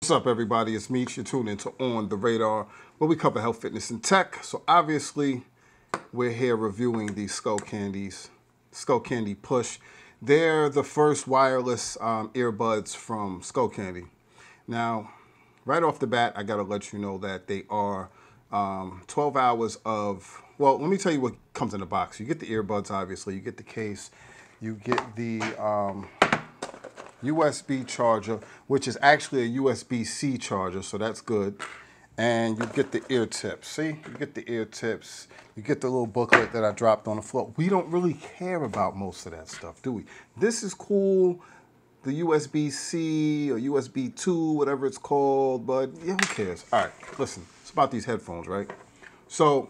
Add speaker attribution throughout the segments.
Speaker 1: What's up, everybody? It's Meech. You're tuned into On the Radar, where we cover health, fitness, and tech. So obviously, we're here reviewing these Skullcandy Push. They're the first wireless earbuds from Skullcandy. Now, right off the bat, I gotta let you know that they are 12 hours of. Well, let me tell you what comes in the box. You get the earbuds, obviously. You get the case. You get the USB charger, which is actually a USB-C charger, so that's good. And you get the ear tips. See, you get the ear tips. You get the little booklet that I dropped on the floor. We don't really care about most of that stuff, do we? This is cool, the USB-C or USB 2, whatever it's called, but yeah, who cares? All right, listen, it's about these headphones, right? So,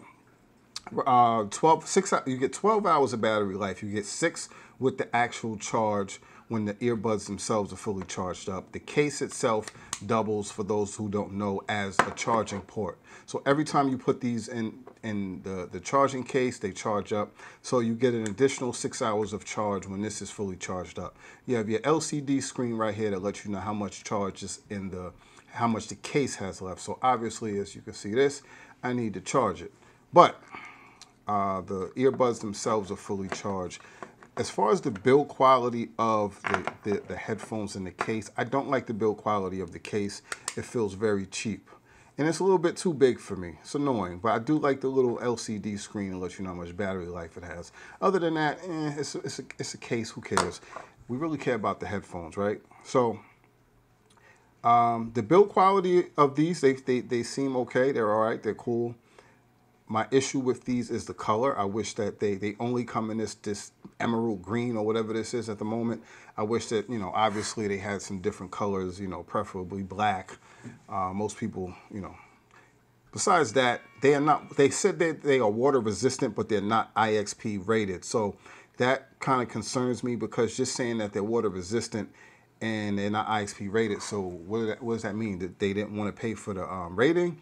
Speaker 1: you get 12 hours of battery life. You get 6 with the actual charge when the earbuds themselves are fully charged up. The case itself doubles, for those who don't know, as a charging port. So every time you put these in the charging case, they charge up. So you get an additional 6 hours of charge when this is fully charged up. You have your LCD screen right here that lets you know how much charge is in how much the case has left. So obviously, as you can see this, I need to charge it. But the earbuds themselves are fully charged. As far as the build quality of the headphones in the case, I don't like the build quality of the case. It feels very cheap. And it's a little bit too big for me. It's annoying, but I do like the little LCD screen to let you know how much battery life it has. Other than that, it's a case, who cares? We really care about the headphones, right? So the build quality of these, they seem okay. They're all right, they're cool. My issue with these is the color. I wish that they only come in this emerald green or whatever this is at the moment. I wish that, you know, obviously they had some different colors, you know, preferably black. Most people, you know. Besides that, they are not, they said that they are water resistant, but they're not IXP rated. So that kind of concerns me, because just saying that they're water resistant and they're not IXP rated, so what does that mean? That they didn't want to pay for the rating?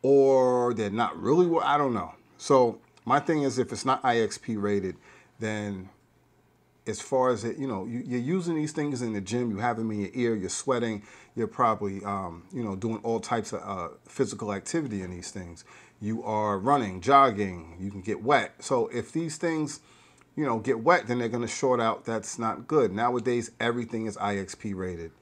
Speaker 1: Or they're not really, I don't know. So my thing is, if it's not IXP rated, then as far as it, you know, you're using these things in the gym, you have them in your ear, you're sweating, you're probably, you know, doing all types of physical activity in these things. You are running, jogging, you can get wet. So if these things, you know, get wet, then they're going to short out. That's not good. Nowadays, everything is IXP rated.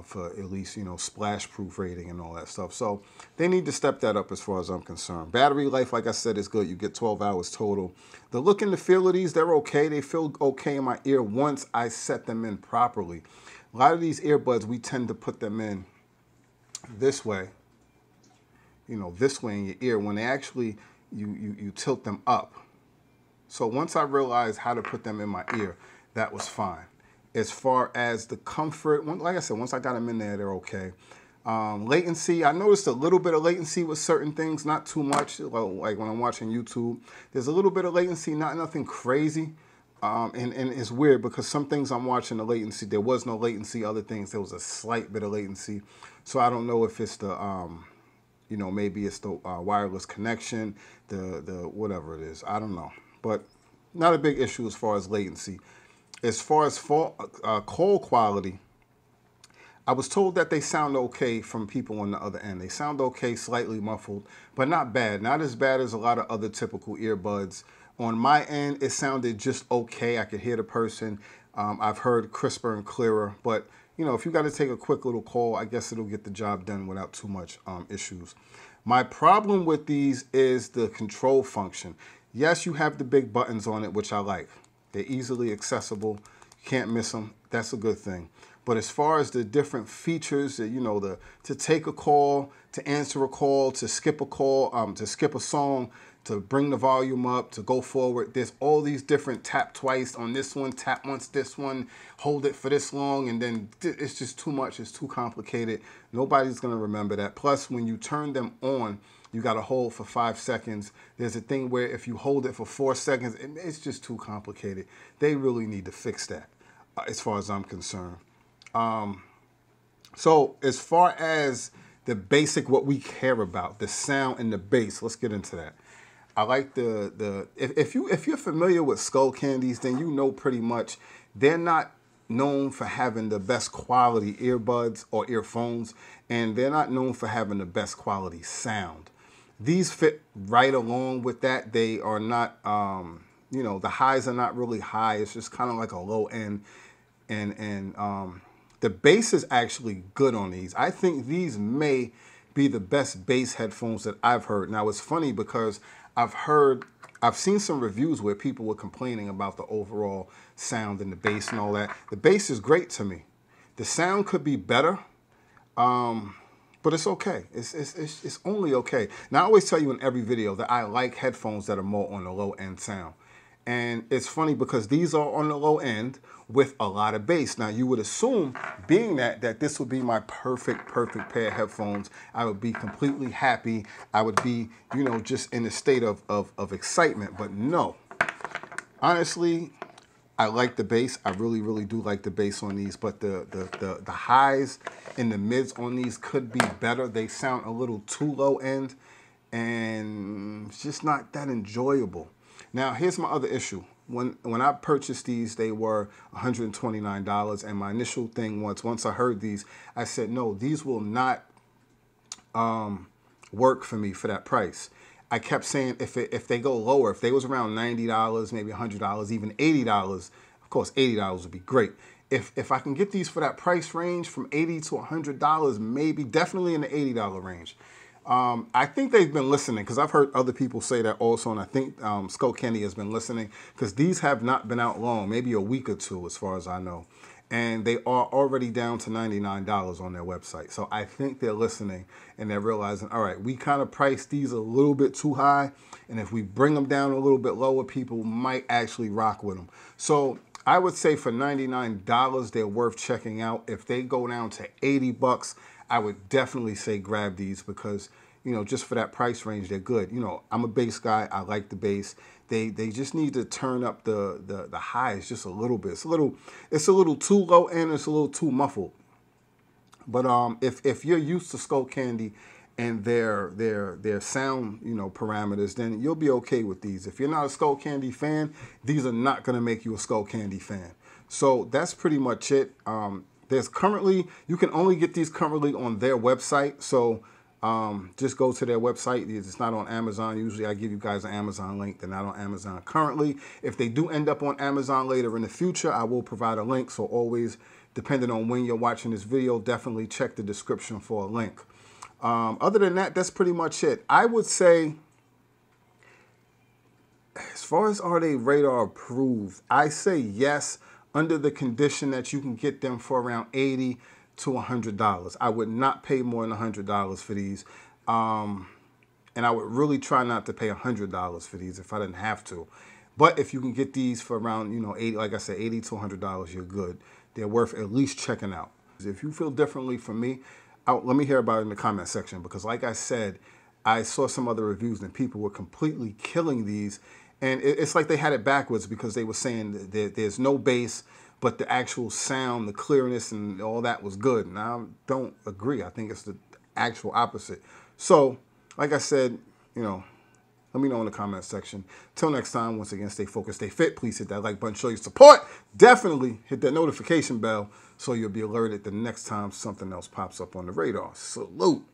Speaker 1: For at least, you know, splash proof rating and all that stuff. So they need to step that up as far as I'm concerned. Battery life, like I said, is good. You get 12 hours total. The look and the feel of these, they're okay. They feel okay in my ear once I set them in properly. A lot of these earbuds, we tend to put them in this way, you know, this way in your ear, when they actually, you tilt them up. So once I realized how to put them in my ear, that was fine. As far as the comfort, like I said, once I got them in there, they're okay. Latency, I noticed a little bit of latency with certain things, not too much. Like when I'm watching YouTube, there's a little bit of latency, nothing crazy. And it's weird, because some things I'm watching, the latency, there was no latency. Other things, there was a slight bit of latency. So I don't know if it's the, you know, maybe it's the wireless connection, the whatever it is. I don't know. But not a big issue as far as latency. As far as call quality, I was told that they sound okay from people on the other end. They sound okay, slightly muffled, but not bad. Not as bad as a lot of other typical earbuds. On my end, it sounded just okay. I could hear the person. I've heard crisper and clearer, but you know, if you got to take a quick little call, I guess it'll get the job done without too much issues. My problem with these is the control function. Yes, you have the big buttons on it, which I like. They're easily accessible. You can't miss them. That's a good thing. But as far as the different features, you know, to take a call, to answer a call, to skip a call, to skip a song, to bring the volume up, to go forward, there's all these different tap twice on this one, tap once this one, hold it for this long, and then it's just too much. It's too complicated. Nobody's going to remember that. Plus, when you turn them on, you got to hold for 5 seconds. There's a thing where if you hold it for 4 seconds, it's just too complicated. They really need to fix that, as far as I'm concerned. So as far as the basic, what we care about, the sound and the bass, let's get into that. I like if you're familiar with Skullcandies, then you know pretty much they're not known for having the best quality earbuds or earphones, and they're not known for having the best quality sound. These fit right along with that. They are not, you know, the highs are not really high. It's just kind of like a low end. And the bass is actually good on these. I think these may be the best bass headphones that I've heard. Now, it's funny because I've seen some reviews where people were complaining about the overall sound and the bass and all that. The bass is great to me. The sound could be better, but it's okay. It's only okay. Now, I always tell you in every video that I like headphones that are more on the low end sound. And it's funny because these are on the low end with a lot of bass. Now, you would assume, being that this would be my perfect pair of headphones. I would be completely happy. I would be, you know, just in a state of excitement. But no, honestly, I like the bass. I really, really do like the bass on these. But the highs and the mids on these could be better. They sound a little too low end, and it's just not that enjoyable. Now, here's my other issue. When I purchased these, they were $129, and my initial thing was, once I heard these, I said, no, these will not work for me for that price. I kept saying if they go lower, if they was around $90, maybe $100, even $80, of course, $80 would be great. If I can get these for that price range from $80 to $100, maybe definitely in the $80 range. I think they've been listening, because I've heard other people say that also, and I think Skullcandy has been listening, because these have not been out long, maybe a week or two as far as I know. And they are already down to $99 on their website. So I think they're listening, and they're realizing, all right, we kind of priced these a little bit too high, and if we bring them down a little bit lower, people might actually rock with them. So I would say for $99, they're worth checking out. If they go down to 80 bucks, I would definitely say grab these, because, you know, just for that price range, they're good. You know, I'm a bass guy. I like the bass. They just need to turn up the highs just a little bit. It's a little too low end. It's a little too muffled. But if you're used to Skullcandy and their sound, you know, parameters, then you'll be okay with these. If you're not a Skullcandy fan, these are not going to make you a Skullcandy fan. So that's pretty much it. There's currently, you can only get these currently on their website. So just go to their website. It's not on Amazon. Usually I give you guys an Amazon link. They're not on Amazon currently. If they do end up on Amazon later in the future, I will provide a link. So always, depending on when you're watching this video, definitely check the description for a link. Other than that, that's pretty much it. I would say, as far as are they radar approved, I say yes, under the condition that you can get them for around $80 to $100. I would not pay more than $100 for these. And I would really try not to pay $100 for these if I didn't have to. But if you can get these for around, you know, 80, like I said, $80 to $100, you're good. They're worth at least checking out. If you feel differently from me, let me hear about it in the comment section, because like I said, I saw some other reviews and people were completely killing these. And it's like they had it backwards, because they were saying that there's no bass, but the actual sound, the clearness, and all that was good. And I don't agree. I think it's the actual opposite. So, like I said, you know, let me know in the comment section. Till next time, once again, stay focused, stay fit. Please hit that like button, show your support. Definitely hit that notification bell so you'll be alerted the next time something else pops up on the radar. Salute.